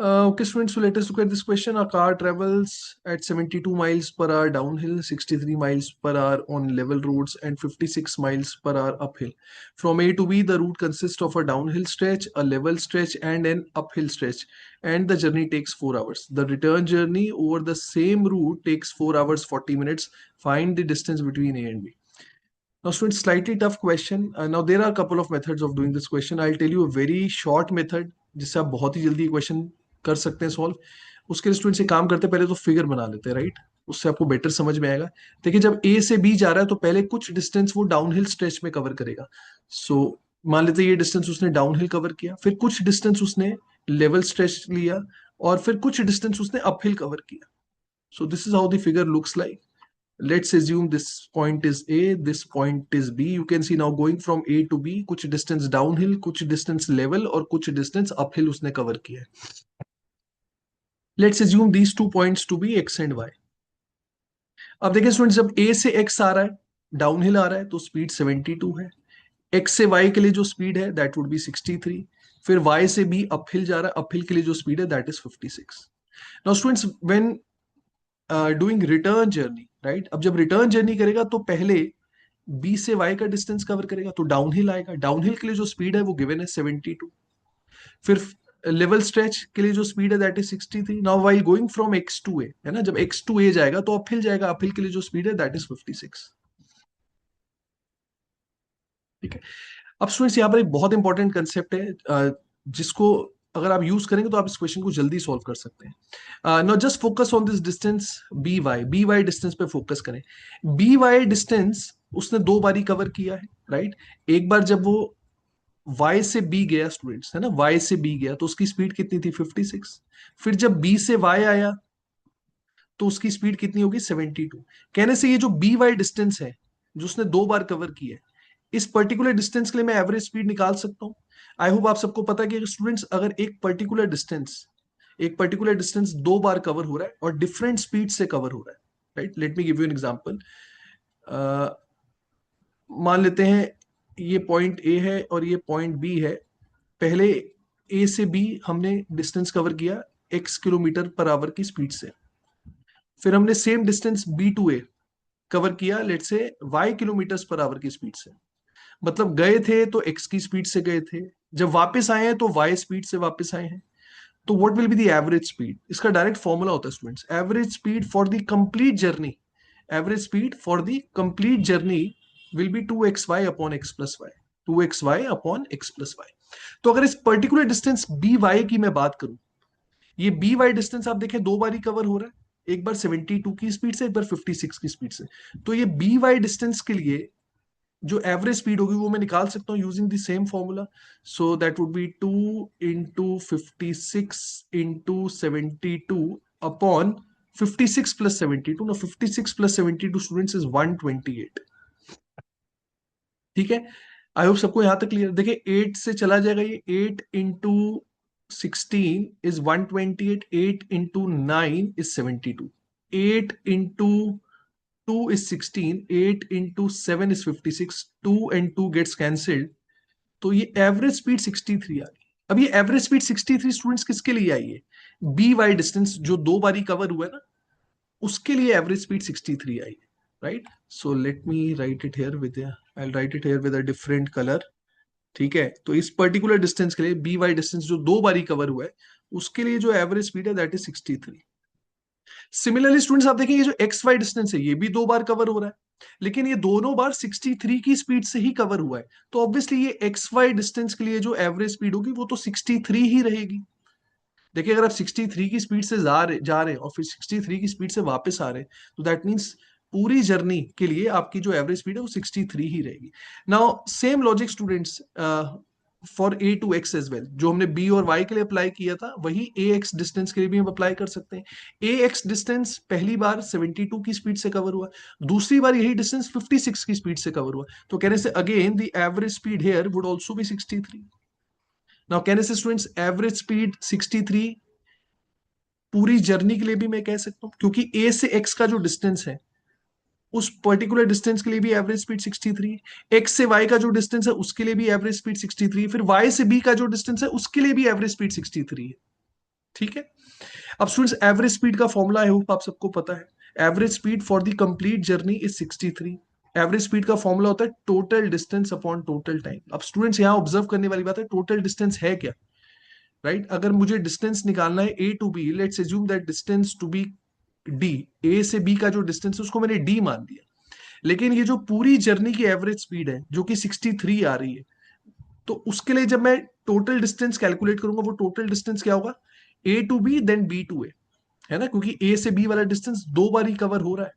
Okay, students, so let us look at this question. A car travels at 72 miles per hour downhill, 63 miles per hour on level roads, and 56 miles per hour uphill. From A to B, the route consists of a downhill stretch, a level stretch, and an uphill stretch, and the journey takes 4 hours. The return journey over the same route takes 4 hours 40 minutes. Find the distance between A and B. Now, students, slightly tough question. Now, there are a couple of methods of doing this question. I'll tell you a very short method जिससे आप बहुत ही जल्दी question कर सकते हैं solve. उसके लिए student से काम करते हैं, पहले तो फिगर बना लेते हैं, राइट. उससे आपको बेटर समझ में आएगा. देखिए, जब ए से बी जा रहा है तो पहले कुछ डिस्टेंस वो डाउनहिल स्ट्रेच में कवर करेगा. सो मान लेते हैं ये डिस्टेंस उसने डाउनहिल कवर किया, फिर कुछ डिस्टेंस उसने लेवल स्ट्रेच लिया, और फिर कुछ डिस्टेंस उसने अपहिल कवर किया. So this is how the figure looks like. Let's assume this point is A, this point is B. You can see now going from A to B, कुछ distance downhill, कुछ distance level और कुछ distance uphill उसने cover किया है. Let's assume these 2 points to be X and Y. अब देखिए students, जब A से X आ रहा है, डाउनहिल आ रहा है, तो स्पीड 72 है. X से Y के लिए जो स्पीड है दैट वुड बी 63. फिर Y से B अपहिल जा रहा है, अपहिल के लिए जो स्पीड है that is 56. Now students, when doing return journey, right, अब जब रिटर्न जर्नी करेगा तो पहले बी से वाई का डिस्टेंस कवर करेगा, तो डाउनहिल आएगा. डाउनहिल के लिए जो स्पीड है वो गिवन है 72. फिर लेवल स्ट्रेच के लिए जो स्पीड है that is 63. Now while going from X to A, है ना, जब एक्स टू ए जाएगा तो अपहिल जाएगा, अपहिल के लिए जो स्पीड है दैट इज 56. ठीक है. अब स्टूडेंट्स, यहाँ पर एक बहुत इंपॉर्टेंट कंसेप्ट है, जिसको अगर आप यूज करेंगे तो आप इस क्वेश्चन को जल्दी सॉल्व कर सकते हैं. Now just focus on this distance B Y distance पे फोकस करें. बी वाई डिस्टेंस उसने 2 बारी कवर किया है, राइट. एक बार जब वो y से b गया स्टूडेंट्स, है ना, y से b गया तो उसकी स्पीड कितनी थी 56. फिर जब b से y आया तो उसकी स्पीड कितनी होगी 72. कहने से ये जो बी वाई डिस्टेंस है जो उसने 2 बार कवर किया है, इस पर्टिकुलर डिस्टेंस के लिए मैं एवरेज स्पीड निकाल सकता हूँ. आई होप आप सबको पता है कि स्टूडेंट्स, अगर एक पर्टिकुलर डिस्टेंस 2 बार कवर हो रहा है और डिफरेंट स्पीड से कवर हो रहा है, right. Let me give you an example. मान लेते हैं ये पॉइंट ए है और ये पॉइंट बी है. पहले ए से बी हमने डिस्टेंस कवर किया x किलोमीटर पर आवर की स्पीड से. फिर हमने same distance B to A cover किया let's say y kilometre per hour की स्पीड से. मतलब गए थे तो x की स्पीड से गए थे, जब वापस आए हैं तो y स्पीड से वापस आए हैं. तो what will be the average speed? इसका डायरेक्ट फॉर्मूला होता है students, average speed for the complete journey. Average speed for the complete journey will be 2xy upon x plus y. 2xy upon x plus y. तो अगर इस particular distance B Y की मैं बात करूं, ये बी वाई डिस्टेंस आप देखें 2 बारी कवर हो रहा है, एक बार 72 की स्पीड से, एक बार 56 की स्पीड से. तो ये बी वाई डिस्टेंस के लिए जो एवरेज स्पीड होगी वो मैं निकाल सकता हूँ using the same formula. So that would be 2 into 56 into 72 upon 56 plus 72. ना 56 प्लस 72 स्टूडेंट्स इज 128. ठीक है. आई होप सबको यहां तक क्लियर. देखिए 8 से चला जाएगा, ये 8 into 16 is 128. 8 into 9 is 72. 8 into 2 is 16. 8 into 7 is 56. 2 and 2 gets cancelled. तो ये एवरेज स्पीड 63 आ गई. अब ये एवरेज स्पीड 63 स्टूडेंट्स किसके लिए आई है? बी वाई डिस्टेंस जो 2 बारी कवर हुआ है ना, उसके लिए एवरेज स्पीड 63 आई है, right. So let me right it here with, I right it here with a different colour. ठीक है. तो इस पर्टिकुलर डिस्टेंस के लिए बी वाई डिस्टेंस जो 2 बारी कवर हुआ है उसके लिए जो एवरेज स्पीड है दैट इज 63. सिमिलरली स्टूडेंट्स आप देखिए, ये जो एक्स वाई डिस्टेंस है ये भी 2 बार कवर हो रहा है, लेकिन ये दोनों बार 63 की स्पीड से ही कवर हुआ है. तो ऑब्वियसली ये एक्स वाई डिस्टेंस के लिए जो एवरेज स्पीड होगी वो तो 63 ही रहेगी. देखिए, अगर आप 63 की स्पीड से जा रहे हैं और फिर 63 की स्पीड से वापस आ रहे हैं, तो दैट मीन्स पूरी जर्नी के लिए आपकी जो एवरेज स्पीड है वो 63 ही रहेगी. Now same logic students for A to X as well, जो हमने बी और वाई के लिए अप्लाई किया था वही ए एक्स डिस्टेंस के लिए भी हम अप्लाई कर सकते हैं. ए एक्स डिस्टेंस पहली बार 72 की स्पीड से कवर हुआ, दूसरी बार यही डिस्टेंस 56 की स्पीड से कवर हुआ. तो कहने से again the average speed here would also be 63. Now कहने से स्टूडेंट्स एवरेज स्पीड 63 पूरी जर्नी के लिए भी मैं कह सकता हूं, क्योंकि ए से एक्स का जो डिस्टेंस है उस पर्टिकुलर डिस्टेंस के लिए भी एवरेज स्पीड 63 है. एक्स से वाई का जो डिस्टेंस है उसके लिए भी एवरेज स्पीड 63 है. फिर वाई से बी का जो डिस्टेंस है उसके लिए भी एवरेज स्पीड 63 है. ठीक है। अब स्टूडेंट्स एवरेज स्पीड का फॉर्मूला आई होप आप सबको पता है। Average speed for the complete journey is 63। Average speed का फॉर्मूला होता है total distance upon total time. अब स्टूडेंट्स यहाँ ऑब्जर्व करने वाली बात है, टोटल डिस्टेंस है क्या, राइट? अगर मुझे डिस्टेंस निकालना है A to B, let's assume that distance to be D, A से बी का जो डिस्टेंस है उसको मैंने डी मान दिया, लेकिन ये जो पूरी जर्नी की एवरेज स्पीड है जो कि 63 आ रही है, तो उसके लिए जब मैं टोटल डिस्टेंस कैलकुलेट करूंगा, वो टोटल डिस्टेंस क्या होगा, A to B then B to A, है ना, क्योंकि ए से बी वाला डिस्टेंस दो बार ही कवर हो रहा है।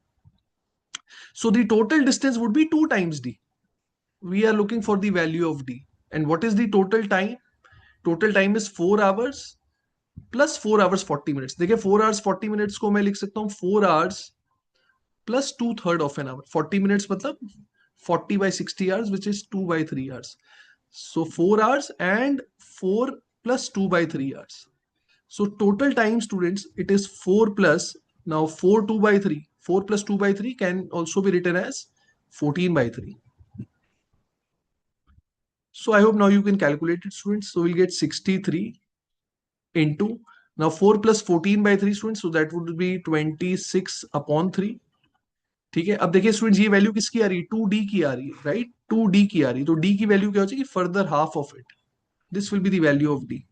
So the total distance would be two times D. We are looking for the value of D, and what is the total time? Total time is 4 hours plus 4 hours 40 minutes. देखिए 4 hours 40 minutes को मैं लिख सकता हूँ 4 hours plus 2/3 of an hour. 40 minutes मतलब 40/60 hours which is 2/3 hours. So 4 hours and 4 plus 2/3 hours. So total time, students, it is 4 plus, now 4 2 by 3. 4 plus 2 by 3 can also be written as 14 by 3. So I hope now you can calculate it, students. So we'll get 63 into, now 4 plus 14 by 3, students. So that would be 26 upon 3. ठीक है, अब देखिए students ये value किसकी आ रही है, 2d की आ रही है, राइट? 2d की आ रही है, तो d की वैल्यू क्या हो जाएगी, further half of it, this will be the value of d.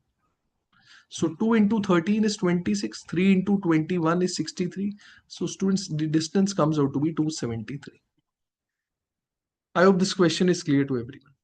So 2 into 13 is 26, 3 into 21 is 63. So students, the distance comes out to be 273. I hope this question is clear to everyone.